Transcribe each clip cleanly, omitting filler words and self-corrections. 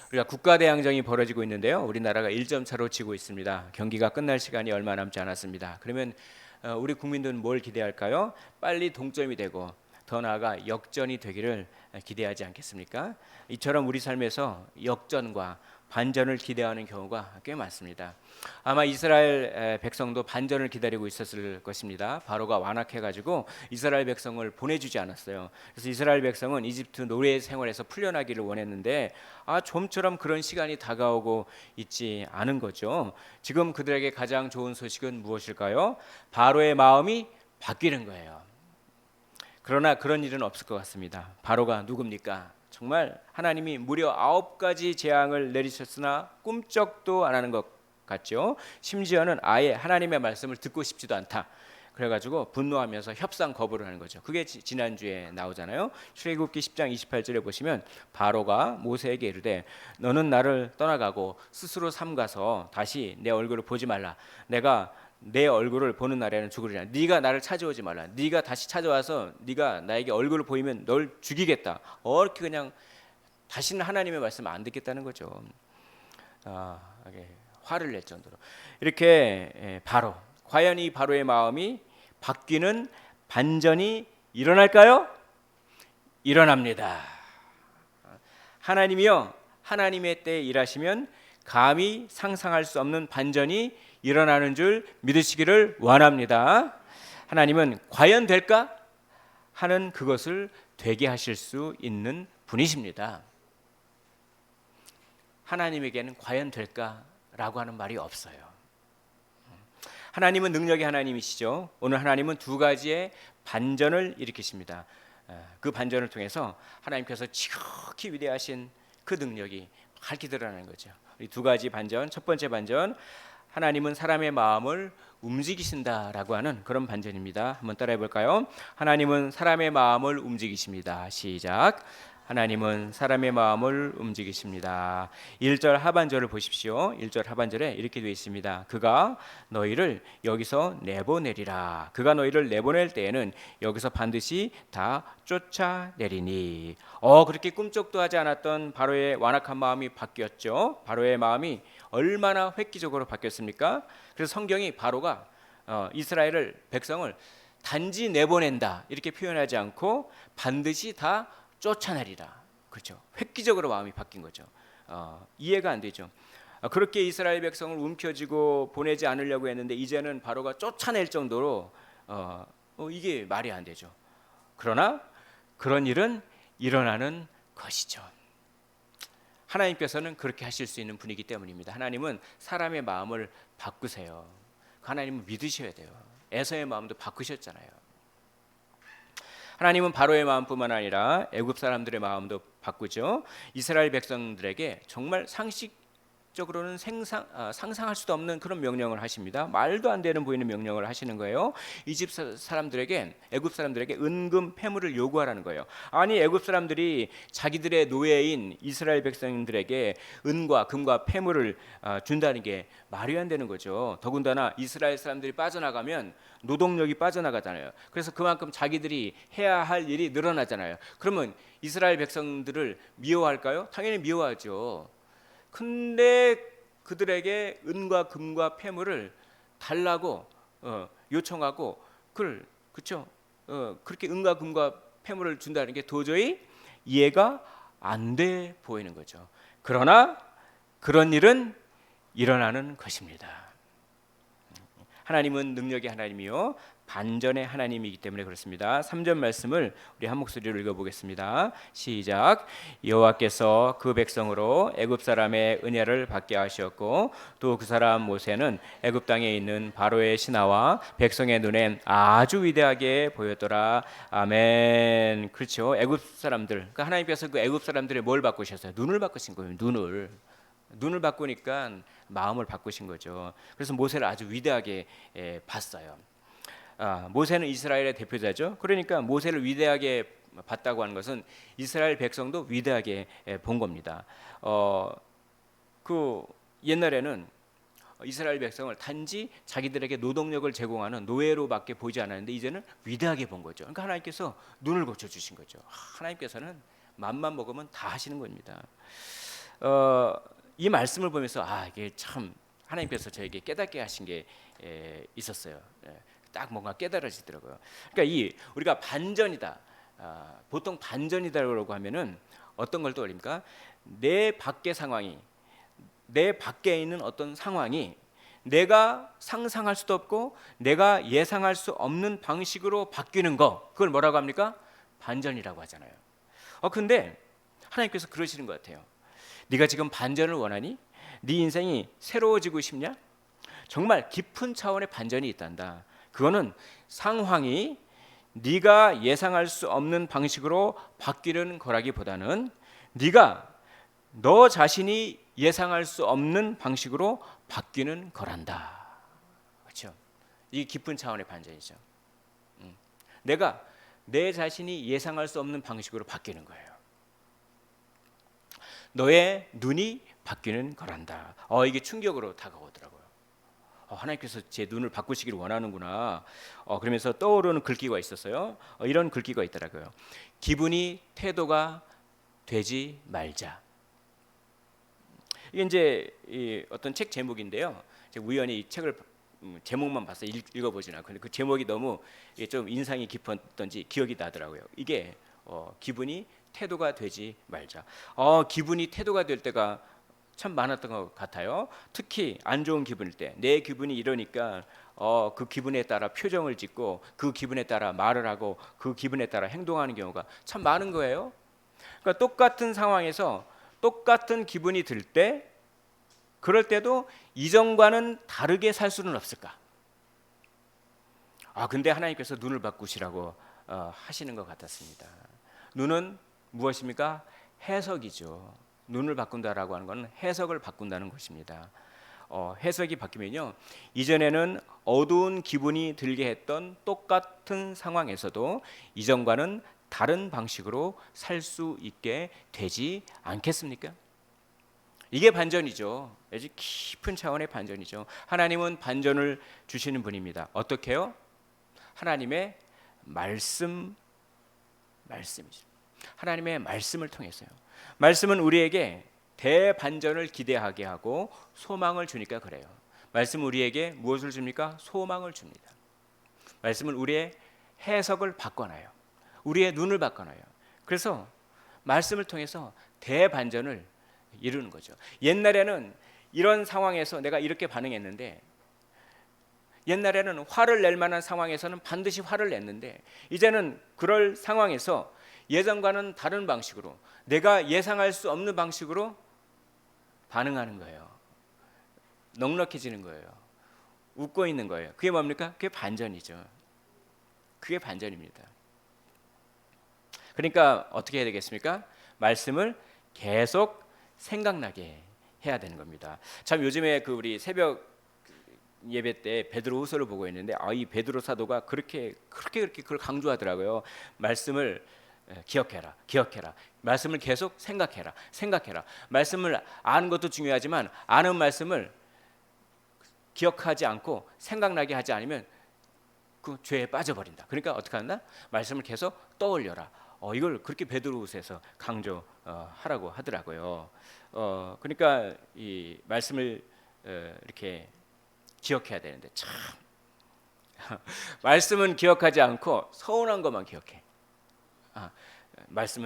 우리가 국가대항전이 벌어지고 있는데요. 우리나라가 1점 차로 지고 있습니다. 경기가 끝날 시간이 얼마 남지 않았습니다. 그러면 우리 국민들은 뭘 기대할까요? 빨리 동점이 되고 더 나아가 역전이 되기를 기대하지 않겠습니까? 이처럼 우리 삶에서 역전과 반전을 기대하는 경우가 꽤 많습니다. 아마 이스라엘 백성도 반전을 기다리고 있었을 것입니다. 바로가 완악해가지고 이스라엘 백성을 보내주지 않았어요. 그래서 이스라엘 백성은 이집트 노예 생활에서 풀려나기를 원했는데 좀처럼 그런 시간이 다가오고 있지 않은 거죠. 지금 그들에게 가장 좋은 소식은 무엇일까요? 바로의 마음이 바뀌는 거예요. 그러나 그런 일은 없을 것 같습니다. 바로가 누굽니까? 정말 하나님이 무려 9가지 재앙을 내리셨으나 꿈쩍도 안 하는 것 같죠. 심지어는 아예 하나님의 말씀을 듣고 싶지도 않다. 그래가지고 분노하면서 협상 거부를 하는 거죠. 그게 지난주에 나오잖아요. 출애굽기 10장 28절에 보시면 바로가 모세에게 이르되 너는 나를 떠나가고 스스로 삼가서 다시 내 얼굴을 보지 말라. 내가 내 얼굴을 보는 날에는 죽으리라. 네가 나를 찾아오지 말라. 네가 다시 찾아와서 네가 나에게 얼굴을 보이면 널 죽이겠다. 이렇게 그냥 다시는 하나님의 말씀 안 듣겠다는 거죠. 화를 낼 정도로 이렇게 바로 과연 이 바로의 마음이 바뀌는 반전이 일어날까요? 일어납니다. 하나님이요, 하나님의 때에 일하시면 감히 상상할 수 없는 반전이 일어나는 줄 믿으시기를 원합니다. 하나님은 과연 될까 하는 그것을 되게 하실 수 있는 분이십니다. 하나님에게는 과연 될까라고 하는 말이 없어요. 하나님은 능력의 하나님이시죠. 오늘 하나님은 2가지의 반전을 일으키십니다. 그 반전을 통해서 하나님께서 지극히 위대하신 그 능력이 밝히 드러나는 거죠. 이 2가지 반전, 첫 번째 반전, 하나님은 사람의 마음을 움직이신다라고 하는 그런 반전입니다. 한번 따라해 볼까요? 하나님은 사람의 마음을 움직이십니다. 시작. 하나님은 사람의 마음을 움직이십니다. 1절 하반절을 보십시오. 1절 하반절에 이렇게 되어 있습니다. 그가 너희를 여기서 내보내리라. 그가 너희를 내보낼 때에는 여기서 반드시 다 쫓아내리니. 그렇게 꿈쩍도 하지 않았던 바로의 완악한 마음이 바뀌었죠. 바로의 마음이 얼마나 획기적으로 바뀌었습니까? 그래서 성경이 바로가 이스라엘을 백성을 단지 내보낸다 이렇게 표현하지 않고 반드시 다 쫓아내리라. 그렇죠. 획기적으로 마음이 바뀐 거죠. 이해가 안 되죠. 그렇게 이스라엘 백성을 움켜쥐고 보내지 않으려고 했는데 이제는 바로가 쫓아낼 정도로 이게 말이 안 되죠. 그러나 그런 일은 일어나는 것이죠. 하나님께서는 그렇게 하실 수 있는 분이기 때문입니다. 하나님은 사람의 마음을 바꾸세요. 하나님은 믿으셔야 돼요. 에서의 마음도 바꾸셨잖아요. 하나님은 바로의 마음뿐만 아니라 애굽 사람들의 마음도 바꾸죠. 이스라엘 백성들에게 정말 상식적으로는 상상할 수도 없는 그런 명령을 하십니다. 말도 안 되는 보이는 명령을 하시는 거예요. 이집트 사람들에게, 애굽 사람들에게 은금 패물을 요구하라는 거예요. 아니 애굽 사람들이 자기들의 노예인 이스라엘 백성들에게 은과 금과 패물을 준다는 게 말이 안 되는 거죠. 더군다나 이스라엘 사람들이 빠져나가면 노동력이 빠져나가잖아요. 그래서 그만큼 자기들이 해야 할 일이 늘어나잖아요. 그러면 이스라엘 백성들을 미워할까요? 당연히 미워하죠. 근데 그들에게 은과 금과 패물을 달라고 요청하고 그렇죠? 그렇게 은과 금과 패물을 준다는 게 도저히 이해가 안 돼 보이는 거죠. 그러나 그런 일은 일어나는 것입니다. 하나님은 능력의 하나님이요 반전의 하나님이기 때문에 그렇습니다. 3절 말씀을 우리 한 목소리로 읽어보겠습니다. 시작. 여호와께서 그 백성으로 애굽 사람의 은혜를 받게 하셨고 또 그 사람 모세는 애굽 땅에 있는 바로의 신하와 백성의 눈엔 아주 위대하게 보였더라. 아멘. 그렇죠. 애굽 사람들. 그러니까 하나님께서 그 애굽 사람들의 뭘 바꾸셨어요? 눈을 바꾸신 거예요. 눈을 바꾸니까 마음을 바꾸신 거죠. 그래서 모세를 아주 위대하게 봤어요. 모세는 이스라엘의 대표자죠. 그러니까 모세를 위대하게 봤다고 하는 것은 이스라엘 백성도 위대하게 본 겁니다. 그 옛날에는 이스라엘 백성을 단지 자기들에게 노동력을 제공하는 노예로밖에 보지 않았는데 이제는 위대하게 본 거죠. 그러니까 하나님께서 눈을 고쳐 주신 거죠. 하나님께서는 맘만 먹으면 다 하시는 겁니다. 이 말씀을 보면서 이게 참 하나님께서 저에게 깨닫게 하신 게 있었어요. 딱 뭔가 깨달아지더라고요. 그러니까 우리가 반전이다. 보통 반전이다라고 하면은 어떤 걸 떠올립니까? 내 밖의 상황이, 내 밖에 있는 어떤 상황이 내가 상상할 수도 없고 내가 예상할 수 없는 방식으로 바뀌는 거, 그걸 뭐라고 합니까? 반전이라고 하잖아요. 근데 하나님께서 그러시는 것 같아요. 네가 지금 반전을 원하니? 네 인생이 새로워지고 싶냐? 정말 깊은 차원의 반전이 있단다. 그거는 상황이 네가 예상할 수 없는 방식으로 바뀌는 거라기보다는 네가 너 자신이 예상할 수 없는 방식으로 바뀌는 거란다. 그렇죠? 이 깊은 차원의 반전이죠. 내가 내 자신이 예상할 수 없는 방식으로 바뀌는 거예요. 너의 눈이 바뀌는 거란다. 이게 충격으로 다가오더라고요. 하나님께서 제 눈을 바꾸시기를 원하는구나. 그러면서 떠오르는 글귀가 있었어요. 이런 글귀가 있더라고요. 기분이 태도가 되지 말자. 이게 이제 어떤 책 제목인데요. 제가 우연히 이 책을 제목만 봐서 읽어보진 않고 그 제목이 너무 좀 인상이 깊었던지 기억이 나더라고요. 이게 기분이 태도가 되지 말자. 기분이 태도가 될 때가 참 많았던 것 같아요. 특히 안 좋은 기분일 때, 내 기분이 이러니까 그 기분에 따라 표정을 짓고 그 기분에 따라 말을 하고 그 기분에 따라 행동하는 경우가 참 많은 거예요. 그러니까 똑같은 상황에서 똑같은 기분이 들 때, 그럴 때도 이전과는 다르게 살 수는 없을까? 근데 하나님께서 눈을 바꾸시라고 하시는 것 같았습니다. 눈은 무엇입니까? 해석이죠. 눈을 바꾼다라고 하는 것은 해석을 바꾼다는 것입니다. 해석이 바뀌면요, 이전에는 어두운 기분이 들게 했던 똑같은 상황에서도 이전과는 다른 방식으로 살 수 있게 되지 않겠습니까? 이게 반전이죠. 아주 깊은 차원의 반전이죠. 하나님은 반전을 주시는 분입니다. 어떻게요? 하나님의 말씀이죠. 하나님의 말씀을 통해서요. 말씀은 우리에게 대반전을 기대하게 하고 소망을 주니까 그래요. 말씀은 우리에게 무엇을 줍니까? 소망을 줍니다. 말씀은 우리의 해석을 바꿔놔요. 우리의 눈을 바꿔놔요. 그래서 말씀을 통해서 대반전을 이루는 거죠. 옛날에는 이런 상황에서 내가 이렇게 반응했는데, 옛날에는 화를 낼 만한 상황에서는 반드시 화를 냈는데, 이제는 그럴 상황에서 예전과는 다른 방식으로, 내가 예상할 수 없는 방식으로 반응하는 거예요. 넉넉해지는 거예요. 웃고 있는 거예요. 그게 뭡니까? 그게 반전이죠. 그게 반전입니다. 그러니까 어떻게 해야 되겠습니까? 말씀을 계속 생각나게 해야 되는 겁니다. 참 요즘에 우리 새벽 예배 때 베드로후서를 보고 있는데 이 베드로 사도가 그렇게 그걸 강조하더라고요. 말씀을 기억해라. 말씀을 계속 생각해라. 말씀을 아는 것도 중요하지만 아는 말씀을 기억하지 않고 생각나게 하지 않으면 그 죄에 빠져버린다. 그러니까 어떻게 한다? 말씀을 계속 떠올려라. 이걸 그렇게 베드로후서에서 강조하라고 하더라고요. 그러니까 이 말씀을 이렇게 기억해야 되는데 참 말씀은 기억하지 않고 서운한 것만 기억해.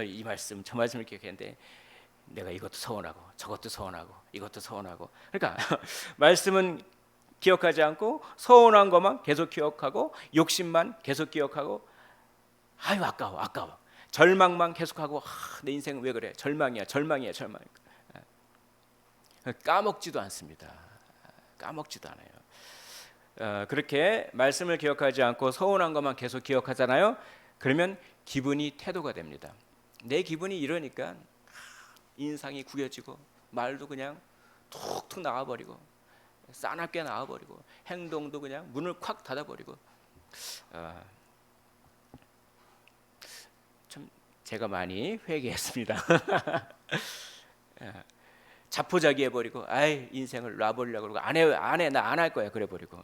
이 말씀 저 말씀을 기억했는데 내가 이것도 서운하고 저것도 서운하고 이것도 서운하고. 그러니까 말씀은 기억하지 않고 서운한 것만 계속 기억하고 욕심만 계속 기억하고 아까워. 절망만 계속하고 내 인생은 왜 그래? 절망이야. 까먹지도 않습니다. 까먹지도 않아요. 그렇게 말씀을 기억하지 않고 서운한 것만 계속 기억하잖아요. 그러면 기분이 태도가 됩니다. 내 기분이 이러니까 인상이 구겨지고 말도 그냥 툭툭 나와버리고 싸납게 나와버리고 행동도 그냥 문을 콱 닫아버리고 참 제가 많이 회개했습니다. 자포자기 해버리고 인생을 놔버리려고 그러고 나 안 할 거야 그래버리고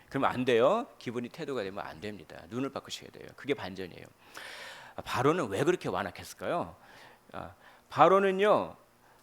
그러면 안 돼요. 기분이 태도가 되면 안 됩니다. 눈을 바꾸셔야 돼요. 그게 반전이에요. 바로는 왜 그렇게 완악했을까요? 바로는요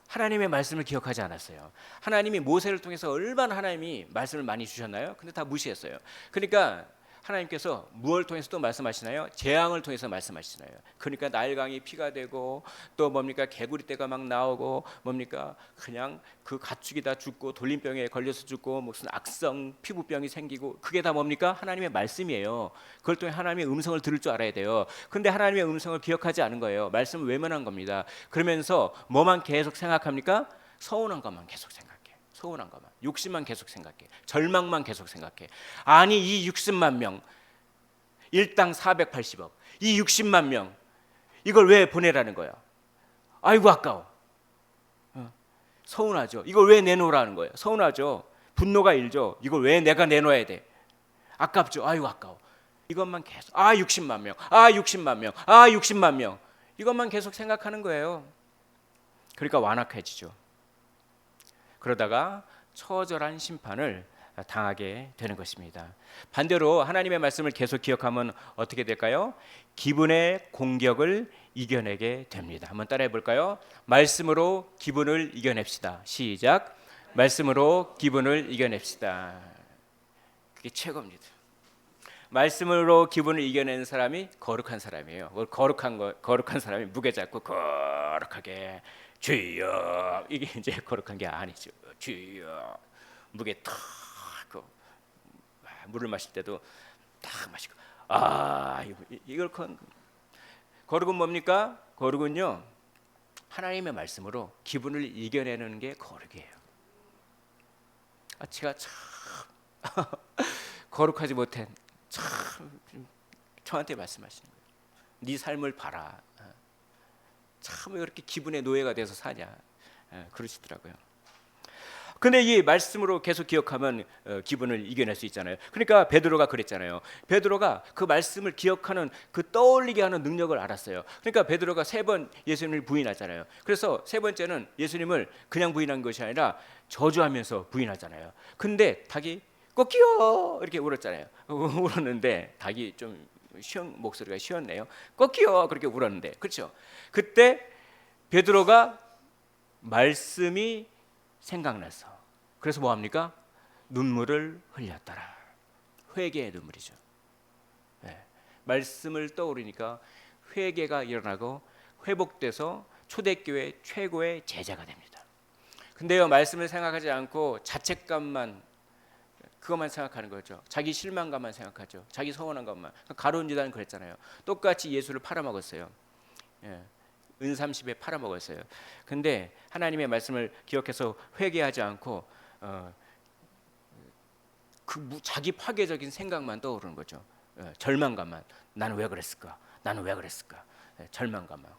하나님의 말씀을 기억하지 않았어요. 하나님이 모세를 통해서 얼마나 하나님이 말씀을 많이 주셨나요? 근데 다 무시했어요. 그러니까 하나님께서 무엇을 통해서 또 말씀하시나요? 재앙을 통해서 말씀하시나요? 그러니까 나일강이 피가 되고 또 뭡니까? 개구리떼가 막 나오고 뭡니까? 그냥 그 가축이 다 죽고 돌림병에 걸려서 죽고 무슨 악성 피부병이 생기고 그게 다 뭡니까? 하나님의 말씀이에요. 그걸 통해 하나님의 음성을 들을 줄 알아야 돼요. 근데 하나님의 음성을 기억하지 않은 거예요. 말씀을 외면한 겁니다. 그러면서 뭐만 계속 생각합니까? 서운한 것만 계속 생각해. 서운한 것만, 욕심만 계속 생각해, 절망만 계속 생각해. 아니 이 60만 명, 일당 480억, 이 60만 명 이걸 왜 보내라는 거야? 아이고 아까워. 서운하죠. 이걸 왜 내놓으라는 거예요? 서운하죠. 분노가 일죠. 이걸 왜 내가 내놓아야 돼? 아깝죠. 아이고 아까워. 이것만 계속 60만 명, 60만 명, 60만 명 이것만 계속 생각하는 거예요. 그러니까 완악해지죠. 그러다가 처절한 심판을 당하게 되는 것입니다. 반대로 하나님의 말씀을 계속 기억하면 어떻게 될까요? 기분의 공격을 이겨내게 됩니다. 한번 따라해 볼까요? 말씀으로 기분을 이겨냅시다. 시작. 말씀으로 기분을 이겨냅시다. 그게 최고입니다. 말씀으로 기분을 이겨내는 사람이 거룩한 사람이에요. 거룩한 사람이 무게 잡고 거룩하게 주여, 이게 이제 거룩한 게 아니죠. 주여, 무게 탁 물을 마실 때도 딱 마시고 이걸 거룩은 뭡니까? 거룩은요 하나님의 말씀으로 기분을 이겨내는 게 거룩이에요. 제가 참 거룩하지 못한 참 저한테 말씀하시는 거예요. 네 삶을 봐라. 참 왜 그렇게 기분의 노예가 돼서 사냐, 그러시더라고요. 근데 이 말씀으로 계속 기억하면 기분을 이겨낼 수 있잖아요. 그러니까 베드로가 그랬잖아요. 베드로가 그 말씀을 기억하는 그 떠올리게 하는 능력을 알았어요. 그러니까 베드로가 3번 예수님을 부인하잖아요. 그래서 3번째는 예수님을 그냥 부인한 것이 아니라 저주하면서 부인하잖아요. 근데 닭이 꺾여 이렇게 울었잖아요. 울었는데 닭이 좀 목소리가 쉬었네요. 꺾여 그렇게 울었는데, 그렇죠? 그때 베드로가 말씀이 생각나서 그래서 뭐 합니까? 눈물을 흘렸더라. 회개의 눈물이죠. 말씀을 떠오르니까 회개가 일어나고 회복돼서 초대교회 최고의 제자가 됩니다. 근데요, 말씀을 생각하지 않고 자책감만, 그것만 생각하는 거죠. 자기 실망감만 생각하죠. 자기 서운한 것만. 가룟 유다는 그랬잖아요. 똑같이 예수를 팔아먹었어요. 은삼십에 팔아먹었어요. 근데 하나님의 말씀을 기억해서 회개하지 않고 자기 파괴적인 생각만 떠오르는 거죠. 절망감만. 나는 왜 그랬을까? 나는 왜 그랬을까? 절망감만.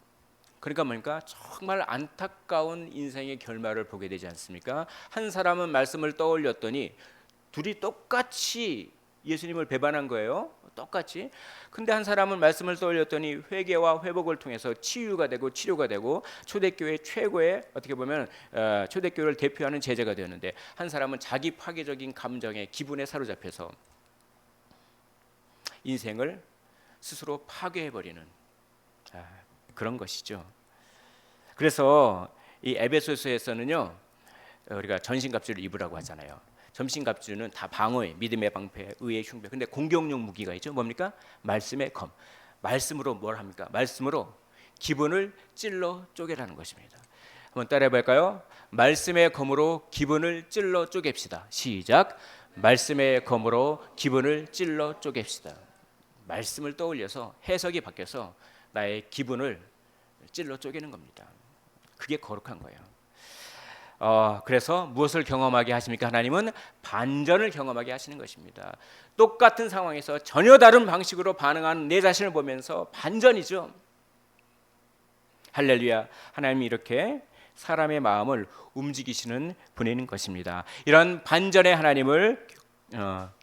그러니까 뭡니까? 정말 안타까운 인생의 결말을 보게 되지 않습니까? 한 사람은 말씀을 떠올렸더니 둘이 똑같이 예수님을 배반한 거예요. 똑같이. 근데 한 사람은 말씀을 떠올렸더니 회개와 회복을 통해서 치유가 되고 치료가 되고 초대교회 최고의, 어떻게 보면 초대교회를 대표하는 제자가 되었는데, 한 사람은 자기 파괴적인 감정에, 기분에 사로잡혀서 인생을 스스로 파괴해버리는 그런 것이죠. 그래서 이 에베소서에서는요, 우리가 전신갑주를 입으라고 하잖아요. 전신갑주는 다 방어에, 믿음의 방패, 의의 흉배. 근데 공격용 무기가 있죠. 뭡니까? 말씀의 검. 말씀으로 뭘 합니까? 말씀으로 기분을 찔러 쪼개라는 것입니다. 한번 따라해 볼까요? 말씀의 검으로 기분을 찔러 쪼갭시다. 시작. 말씀의 검으로 기분을 찔러 쪼갭시다. 말씀을 떠올려서 해석이 바뀌어서 나의 기분을 찔러 쪼개는 겁니다. 그게 거룩한 거예요. 그래서 무엇을 경험하게 하십니까? 하나님은 반전을 경험하게 하시는 것입니다. 똑같은 상황에서 전혀 다른 방식으로 반응하는 내 자신을 보면서 반전이죠. 할렐루야. 하나님이 이렇게 사람의 마음을 움직이시는 분인 것입니다. 이런 반전의 하나님을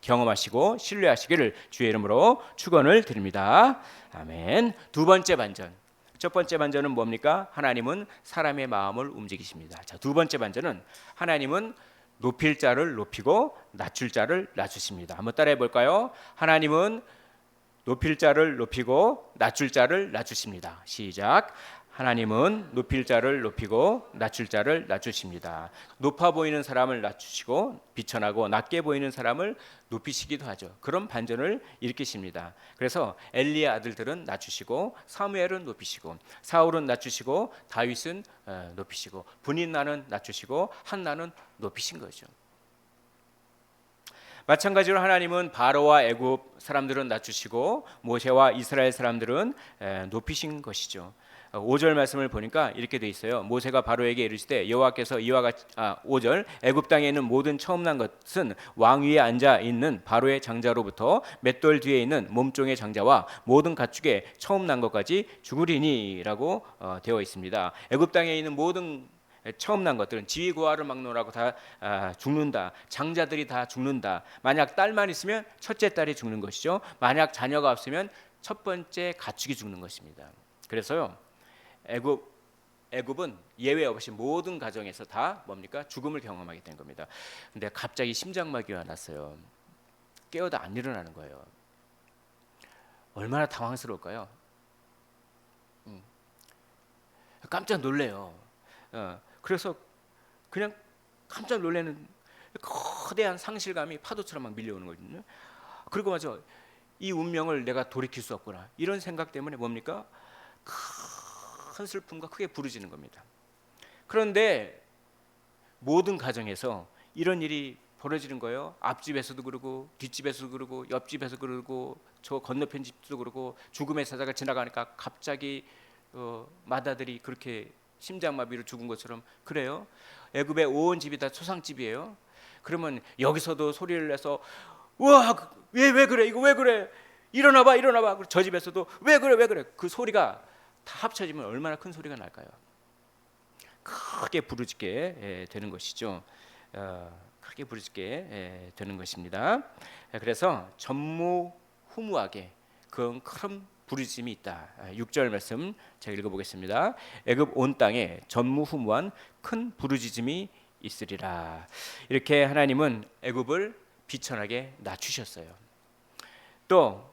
경험하시고 신뢰하시기를 주의 이름으로 축원을 드립니다. 아멘. 두 번째 반전. 첫 번째 반전은 뭡니까? 하나님은 사람의 마음을 움직이십니다. 자, 두 번째 반전은 하나님은 높일 자를 높이고 낮출 자를 낮추십니다. 한번 따라해 볼까요? 하나님은 높일 자를 높이고 낮출 자를 낮추십니다. 시작. 하나님은 높일 자를 높이고 낮출 자를 낮추십니다. 높아 보이는 사람을 낮추시고 비천하고 낮게 보이는 사람을 높이시기도 하죠. 그런 반전을 일으키십니다. 그래서 엘리의 아들들은 낮추시고 사무엘은 높이시고 사울은 낮추시고 다윗은 높이시고 분인나는 낮추시고 한나는 높이신 거죠. 마찬가지로 하나님은 바로와 애굽 사람들은 낮추시고 모세와 이스라엘 사람들은 높이신 것이죠. 5절 말씀을 보니까 이렇게 돼 있어요. 모세가 바로에게 이르시되 여호와께서 이와 같이 5절 애굽 땅에 있는 모든 처음 난 것은 왕 위에 앉아 있는 바로의 장자로부터 맷돌 뒤에 있는 몸종의 장자와 모든 가축의 처음 난 것까지 죽으리니라고 되어 있습니다. 애굽 땅에 있는 모든 처음 난 것들은 지위고하를 막론하고 다 죽는다. 장자들이 다 죽는다. 만약 딸만 있으면 첫째 딸이 죽는 것이죠. 만약 자녀가 없으면 첫 번째 가축이 죽는 것입니다. 그래서요. 애굽은 예외 없이 모든 가정에서 다 뭡니까? 죽음을 경험하게 된 겁니다. 근데 갑자기 심장마비가 났어요. 깨어도 안 일어나는 거예요. 얼마나 당황스러울까요? 깜짝 놀래요. 그래서 그냥 깜짝 놀라는 거대한 상실감이 파도처럼 막 밀려오는 거거든요. 그리고 맞아, 이 운명을 내가 돌이킬 수 없구나. 이런 생각 때문에 뭡니까? 큰 슬픔과 크게 부르짖는 겁니다. 그런데 모든 가정에서 이런 일이 벌어지는 거예요. 앞집에서도 그러고 뒷집에서도 그러고 옆집에서 그러고 저 건너편 집도 그러고 죽음의 사자가 지나가니까 갑자기 마다들이 그렇게 심장마비로 죽은 것처럼 그래요. 애굽의 온 집이 다 초상집이에요. 그러면 여기서도 소리를 내서 우와 왜 그래 이거 왜 그래 일어나봐 저 집에서도 왜 그래 그 소리가 다 합쳐지면 얼마나 큰 소리가 날까요? 크게 부르짖게 되는 것이죠. 크게 부르짖게 되는 것입니다. 그래서 전무후무하게 그런 큰 부르짖음이 있다. 6절 말씀 제가 읽어보겠습니다. 애굽 온 땅에 전무후무한 큰 부르짖음이 있으리라. 이렇게 하나님은 애굽을 비천하게 낮추셨어요. 또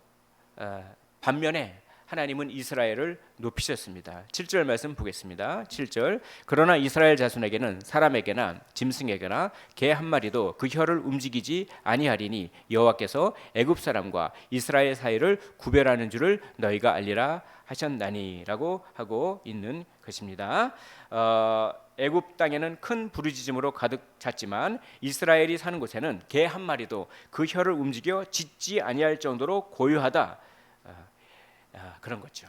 반면에 하나님은 이스라엘을 높이셨습니다. 7절 말씀 보겠습니다. 7절 그러나 이스라엘 자손에게는 사람에게나 짐승에게나 개 한 마리도 그 혀를 움직이지 아니하리니 여호와께서 애굽 사람과 이스라엘 사이를 구별하는 줄을 너희가 알리라 하셨나니라고 하고 있는 것입니다. 애굽 땅에는 큰 부르짖음으로 가득 찼지만 이스라엘이 사는 곳에는 개 한 마리도 그 혀를 움직여 짖지 아니할 정도로 고요하다. 그런 거죠.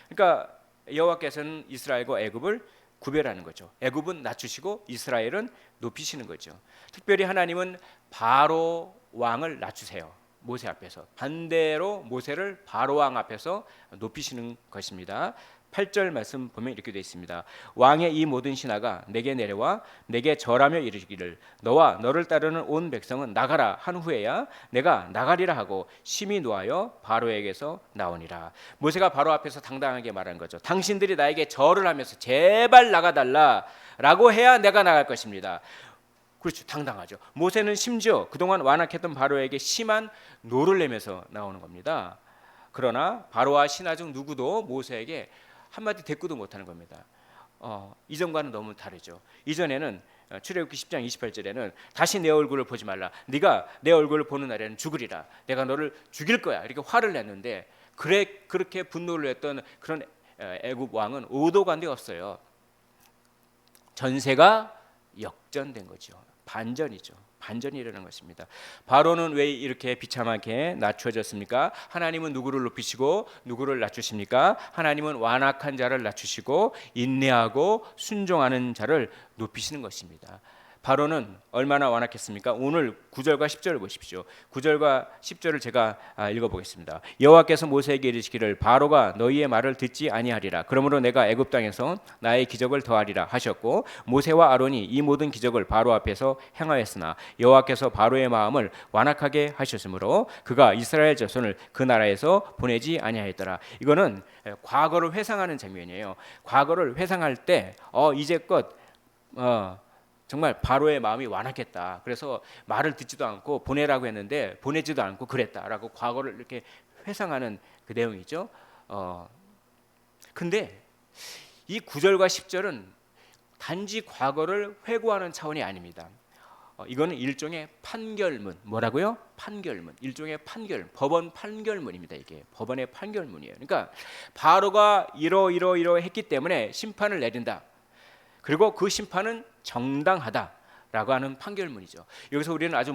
그러니까 여호와께서는 이스라엘과 애굽을 구별하는 거죠. 애굽은 낮추시고 이스라엘은 높이시는 거죠. 특별히 하나님은 바로 왕을 낮추세요. 모세 앞에서. 반대로 모세를 바로 왕 앞에서 높이시는 것입니다. 8절 말씀 보면 이렇게 되어 있습니다. 왕의 이 모든 신하가 내게 내려와 내게 절하며 이르기를 너와 너를 따르는 온 백성은 나가라 한 후에야 내가 나가리라 하고 심히 노하여 바로에게서 나오니라. 모세가 바로 앞에서 당당하게 말한 거죠. 당신들이 나에게 절을 하면서 제발 나가달라라고 해야 내가 나갈 것입니다. 그렇죠. 당당하죠. 모세는 심지어 그동안 완악했던 바로에게 심한 노를 내면서 나오는 겁니다. 그러나 바로와 신하 중 누구도 모세에게 한마디 대꾸도 못하는 겁니다. 이전과는 너무 다르죠. 이전에는 출애굽기 10장 28절에는 다시 내 얼굴을 보지 말라. 네가 내 얼굴을 보는 날에는 죽으리라. 내가 너를 죽일 거야. 이렇게 화를 냈는데 그렇게 분노를 했던 그런 애굽 왕은 오도간데 없어요. 전세가 역전된 거죠. 반전이죠. 반전이 일어난 것입니다. 바로는 왜 이렇게 비참하게 낮춰졌습니까? 하나님은 누구를 높이시고 누구를 낮추십니까? 하나님은 완악한 자를 낮추시고 인내하고 순종하는 자를 높이시는 것입니다. 바로는 얼마나 완악했습니까? 오늘 9절과 10절을 보십시오. 9절과 10절을 제가 읽어보겠습니다. 여호와께서 모세에게 이르시기를 바로가 너희의 말을 듣지 아니하리라. 그러므로 내가 애굽 땅에서 나의 기적을 더하리라 하셨고 모세와 아론이 이 모든 기적을 바로 앞에서 행하였으나 여호와께서 바로의 마음을 완악하게 하셨으므로 그가 이스라엘 자손을 그 나라에서 보내지 아니하였더라. 이거는 과거를 회상하는 장면이에요. 과거를 회상할 때 이제껏 정말 바로의 마음이 완악했다. 그래서 말을 듣지도 않고 보내라고 했는데 보내지도 않고 그랬다라고 과거를 이렇게 회상하는 그 내용이죠. 근데 이 9절과 10절은 단지 과거를 회고하는 차원이 아닙니다. 이거는 일종의 판결문. 뭐라고요? 판결문. 일종의 판결, 법원 판결문입니다. 이게 법원의 판결문이에요. 그러니까 바로가 이러 했기 때문에 심판을 내린다. 그리고 그 심판은 정당하다라고 하는 판결문이죠. 여기서 우리는 아주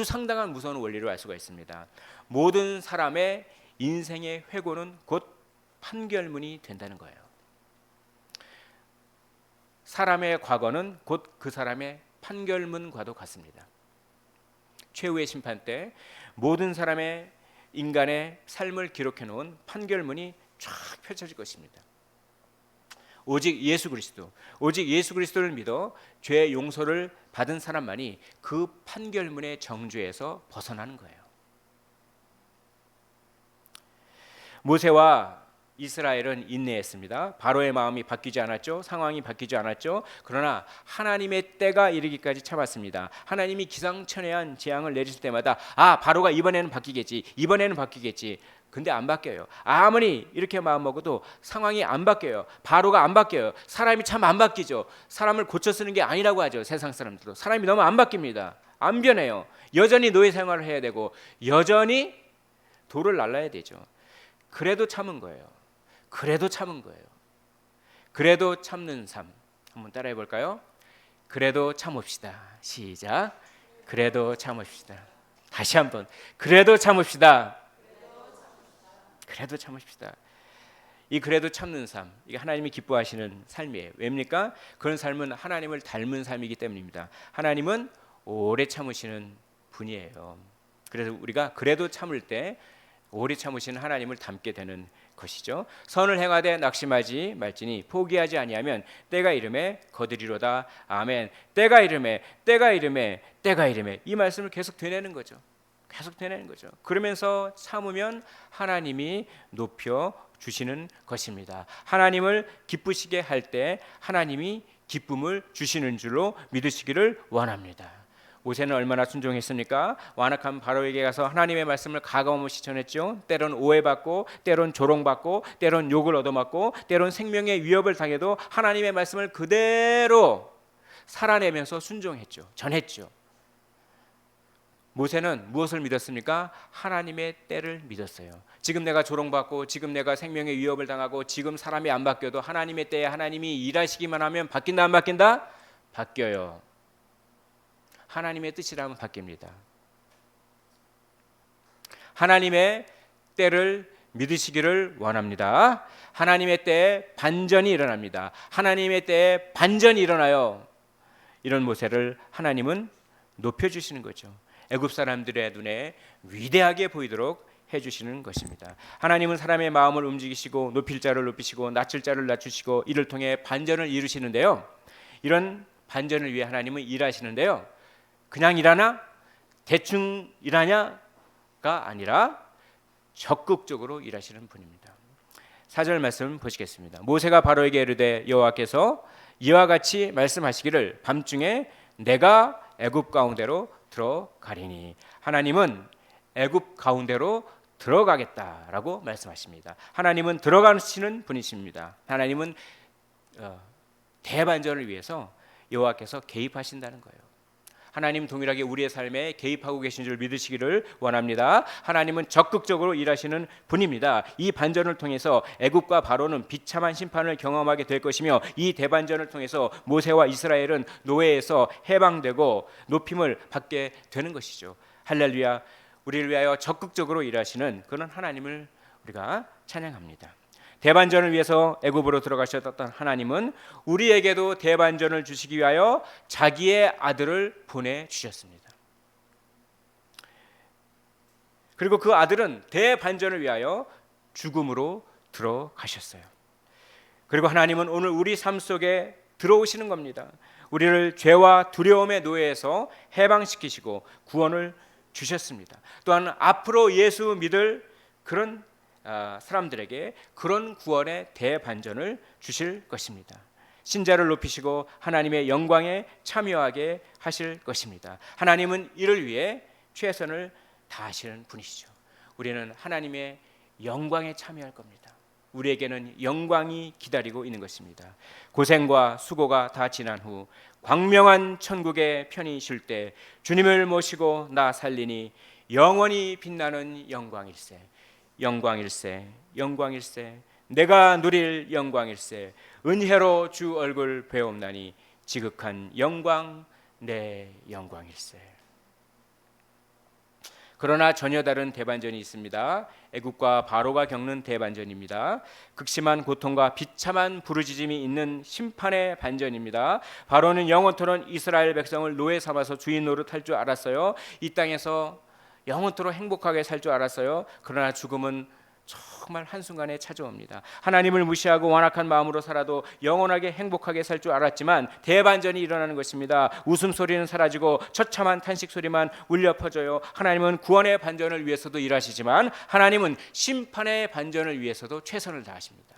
상당한 무서운 원리를 알 수가 있습니다. 모든 사람의 인생의 회고는 곧 판결문이 된다는 거예요. 사람의 과거는 곧 그 사람의 판결문과도 같습니다. 최후의 심판 때 모든 사람의 인간의 삶을 기록해 놓은 판결문이 쫙 펼쳐질 것입니다. 오직 예수 그리스도를 믿어 죄 용서를 받은 사람만이 그 판결문의 정죄에서 벗어나는 거예요. 모세와 이스라엘은 인내했습니다. 바로의 마음이 바뀌지 않았죠. 상황이 바뀌지 않았죠. 그러나 하나님의 때가 이르기까지 참았습니다. 하나님이 기상천외한 재앙을 내리실 때마다 바로가 이번에는 바뀌겠지. 근데 안 바뀌어요. 아무리 이렇게 마음 먹어도 상황이 안 바뀌어요. 바로가 안 바뀌어요. 사람이 참 안 바뀌죠. 사람을 고쳐 쓰는 게 아니라고 하죠. 세상 사람들도 사람이 너무 안 바뀝니다. 안 변해요. 여전히 노예 생활을 해야 되고 여전히 돌을 날라야 되죠. 그래도 참은 거예요. 그래도 참는 삶. 한번 따라해 볼까요? 그래도 참읍시다. 시작. 그래도 참읍시다. 다시 한번. 그래도 참읍시다. 이 그래도 참는 삶, 이게 하나님이 기뻐하시는 삶이에요. 왜입니까? 그런 삶은 하나님을 닮은 삶이기 때문입니다. 하나님은 오래 참으시는 분이에요. 그래서 우리가 그래도 참을 때 오래 참으시는 하나님을 닮게 되는 것이죠. 선을 행하되 낙심하지 말지니 포기하지 아니하면 때가 이름에 거두리로다. 아멘. 때가 이름에 이 말씀을 계속 되뇌는 거죠. 그러면서 참으면 하나님이 높여 주시는 것입니다. 하나님을 기쁘시게 할 때 하나님이 기쁨을 주시는 줄로 믿으시기를 원합니다. 모세는 얼마나 순종했습니까? 완악한 바로에게 가서 하나님의 말씀을 가감없이 전했죠. 때론 오해받고, 때론 조롱받고, 때론 욕을 얻어맞고, 때론 생명의 위협을 당해도 하나님의 말씀을 그대로 살아내면서 순종했죠. 전했죠. 모세는 무엇을 믿었습니까? 하나님의 때를 믿었어요. 지금 내가 조롱받고, 지금 내가 생명의 위협을 당하고, 지금 사람이 안 바뀌어도 하나님의 때에 하나님이 일하시기만 하면 바뀐다 안 바뀐다? 바뀌어요. 하나님의 뜻이라면 바뀝니다. 하나님의 때를 믿으시기를 원합니다. 하나님의 때에 반전이 일어납니다. 하나님의 때에 반전이 일어나요. 이런 모세를 하나님은 높여주시는 거죠. 애굽 사람들의 눈에 위대하게 보이도록 해주시는 것입니다. 하나님은 사람의 마음을 움직이시고 높일 자를 높이시고 낮출 자를 낮추시고 이를 통해 반전을 이루시는데요. 이런 반전을 위해 하나님은 일하시는데요. 그냥 일하나? 대충 일하냐가 아니라 적극적으로 일하시는 분입니다. 4절 말씀 보시겠습니다. 모세가 바로에게 이르되 여호와께서 이와 같이 말씀하시기를 밤중에 내가 애굽 가운데로 들어가리니. 하나님은 애굽 가운데로 들어가겠다라고 말씀하십니다. 하나님은 들어가시는 분이십니다. 하나님은 대반전을 위해서 여호와께서 개입하신다는 거예요. 하나님 동일하게 우리의 삶에 개입하고 계신 줄 믿으시기를 원합니다. 하나님은 적극적으로 일하시는 분입니다. 이 반전을 통해서 애굽과 바로는 비참한 심판을 경험하게 될 것이며 이 대반전을 통해서 모세와 이스라엘은 노예에서 해방되고 높임을 받게 되는 것이죠. 할렐루야. 우리를 위하여 적극적으로 일하시는 그런 하나님을 우리가 찬양합니다. 대반전을 위해서 애굽으로 들어가셨던 하나님은 우리에게도 대반전을 주시기 위하여 자기의 아들을 보내주셨습니다. 그리고 그 아들은 대반전을 위하여 죽음으로 들어가셨어요. 그리고 하나님은 오늘 우리 삶 속에 들어오시는 겁니다. 우리를 죄와 두려움의 노예에서 해방시키시고 구원을 주셨습니다. 또한 앞으로 예수 믿을 그런 사람들에게 그런 구원의 대반전을 주실 것입니다. 신자를 높이시고 하나님의 영광에 참여하게 하실 것입니다. 하나님은 이를 위해 최선을 다하시는 분이시죠. 우리는 하나님의 영광에 참여할 겁니다. 우리에게는 영광이 기다리고 있는 것입니다. 고생과 수고가 다 지난 후 광명한 천국에 편히 쉴 때 주님을 모시고 나 살리니 영원히 빛나는 영광일세. 영광일세. 영광일세. 내가 누릴 영광일세. 은혜로 주 얼굴 배옵나니 지극한 영광 내 영광일세. 그러나 전혀 다른 대반전이 있습니다. 애국과 바로가 겪는 대반전입니다. 극심한 고통과 비참한 부르짖음이 있는 심판의 반전입니다. 바로는 영원토록 이스라엘 백성을 노예 삼아서 주인 노릇할 줄 알았어요. 이 땅에서 영원토록 행복하게 살 줄 알았어요. 그러나 죽음은 정말 한순간에 찾아옵니다. 하나님을 무시하고 완악한 마음으로 살아도 영원하게 행복하게 살 줄 알았지만 대반전이 일어나는 것입니다. 웃음소리는 사라지고 처참한 탄식소리만 울려 퍼져요. 하나님은 구원의 반전을 위해서도 일하시지만 하나님은 심판의 반전을 위해서도 최선을 다하십니다.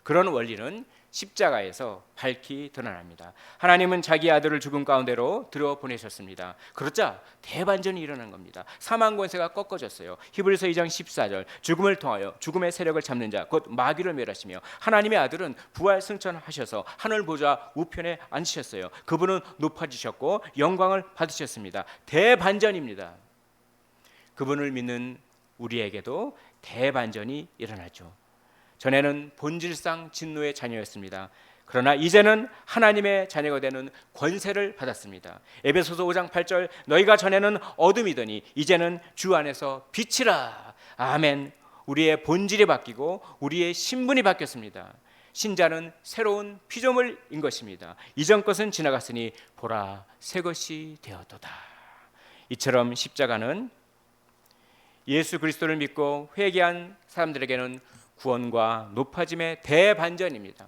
그런 원리는 십자가에서 밝히 드러납니다. 하나님은 자기 아들을 죽음 가운데로 들어보내셨습니다. 그러자 대반전이 일어난 겁니다. 사망 권세가 꺾어졌어요. 히브리서 2장 14절 죽음을 통하여 죽음의 세력을 잡는 자 곧 마귀를 멸하시며 하나님의 아들은 부활 승천하셔서 하늘 보좌 우편에 앉으셨어요. 그분은 높아지셨고 영광을 받으셨습니다. 대반전입니다. 그분을 믿는 우리에게도 대반전이 일어나죠. 전에는 본질상 진노의 자녀였습니다. 그러나 이제는 하나님의 자녀가 되는 권세를 받았습니다. 에베소서 5장 8절 너희가 전에는 어둠이더니 이제는 주 안에서 빛이라. 아멘. 우리의 본질이 바뀌고 우리의 신분이 바뀌었습니다. 신자는 새로운 피조물인 것입니다. 이전 것은 지나갔으니 보라 새 것이 되었도다. 이처럼 십자가는 예수 그리스도를 믿고 회개한 사람들에게는 구원과 높아짐의 대반전입니다.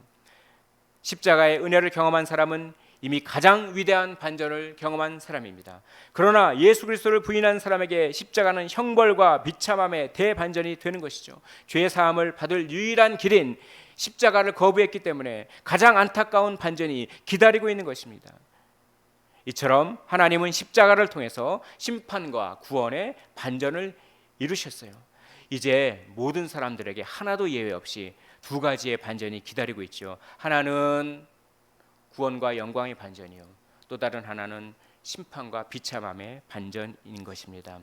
십자가의 은혜를 경험한 사람은 이미 가장 위대한 반전을 경험한 사람입니다. 그러나 예수 그리스도를 부인한 사람에게 십자가는 형벌과 비참함의 대반전이 되는 것이죠. 죄 사함을 받을 유일한 길인 십자가를 거부했기 때문에 가장 안타까운 반전이 기다리고 있는 것입니다. 이처럼 하나님은 십자가를 통해서 심판과 구원의 반전을 이루셨어요. 이제 모든 사람들에게 하나도 예외 없이 두 가지의 반전이 기다리고 있죠. 하나는 구원과 영광의 반전이요. 또 다른 하나는 심판과 비참함의 반전인 것입니다.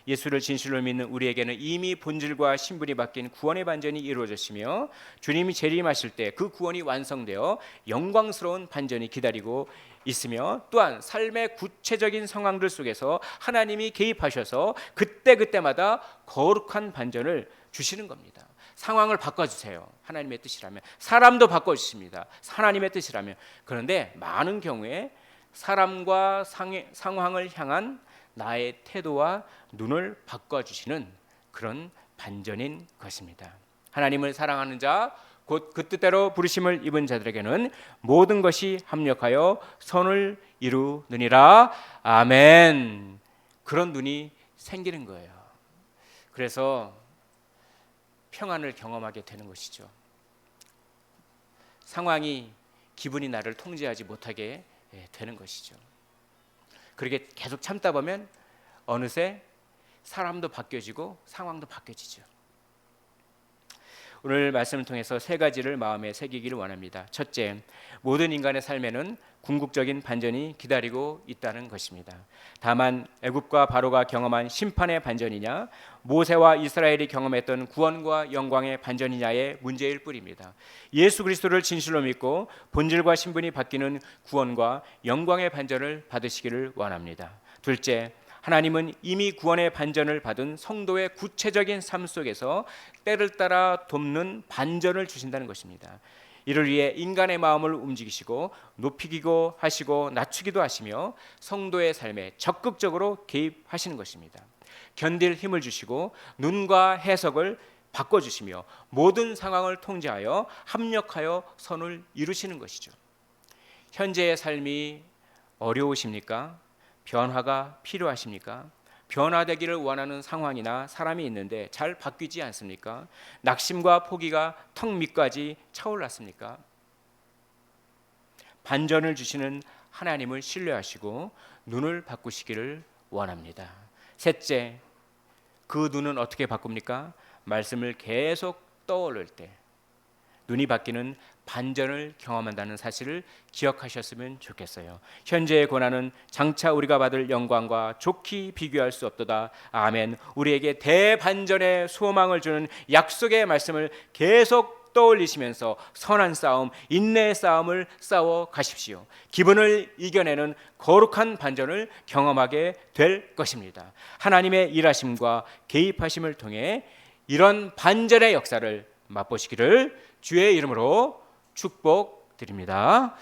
예수를 진실로 믿는 우리에게는 이미 본질과 신분이 바뀐 구원의 반전이 이루어졌으며 주님이 재림하실 때 그 구원이 완성되어 영광스러운 반전이 기다리고 있으며 또한 삶의 구체적인 상황들 속에서 하나님이 개입하셔서 그때그때마다 거룩한 반전을 주시는 겁니다. 상황을 바꿔주세요. 하나님의 뜻이라면. 사람도 바꿔주십니다. 하나님의 뜻이라면. 그런데 많은 경우에 사람과 상황을 향한 나의 태도와 눈을 바꿔주시는 그런 반전인 것입니다. 하나님을 사랑하는 자 곧 그 뜻대로 부르심을 입은 자들에게는 모든 것이 합력하여 선을 이루느니라. 아멘. 그런 눈이 생기는 거예요. 그래서 평안을 경험하게 되는 것이죠. 상황이 기분이 나를 통제하지 못하게 되는 것이죠. 그렇게 계속 참다 보면 어느새 사람도 바뀌어지고 상황도 바뀌어지죠. 오늘 말씀을 통해서 세 가지를 마음에 새기기를 원합니다. 첫째, 모든 인간의 삶에는 궁극적인 반전이 기다리고 있다는 것입니다. 다만 애굽과 바로가 경험한 심판의 반전이냐 모세와 이스라엘이 경험했던 구원과 영광의 반전이냐의 문제일 뿐입니다. 예수 그리스도를 진실로 믿고 본질과 신분이 바뀌는 구원과 영광의 반전을 받으시기를 원합니다. 둘째, 하나님은 이미 구원의 반전을 받은 성도의 구체적인 삶 속에서 때를 따라 돕는 반전을 주신다는 것입니다. 이를 위해 인간의 마음을 움직이시고 높이기도 하시고 낮추기도 하시며 성도의 삶에 적극적으로 개입하시는 것입니다. 견딜 힘을 주시고 눈과 해석을 바꿔주시며 모든 상황을 통제하여 합력하여 선을 이루시는 것이죠. 현재의 삶이 어려우십니까? 변화가 필요하십니까? 변화되기를 원하는 상황이나 사람이 있는데 잘 바뀌지 않습니까? 낙심과 포기가 턱 밑까지 차올랐습니까? 반전을 주시는 하나님을 신뢰하시고 눈을 바꾸시기를 원합니다. 셋째, 그 눈은 어떻게 바꿉니까? 말씀을 계속 떠올릴 때 눈이 바뀌는 반전을 경험한다는 사실을 기억하셨으면 좋겠어요. 현재의 고난은 장차 우리가 받을 영광과 좋게 비교할 수 없도다. 아멘. 우리에게 대반전의 소망을 주는 약속의 말씀을 계속 떠올리시면서 선한 싸움, 인내의 싸움을 싸워 가십시오. 기분을 이겨내는 거룩한 반전을 경험하게 될 것입니다. 하나님의 일하심과 개입하심을 통해 이런 반전의 역사를 맛보시기를 주의 이름으로 축복드립니다.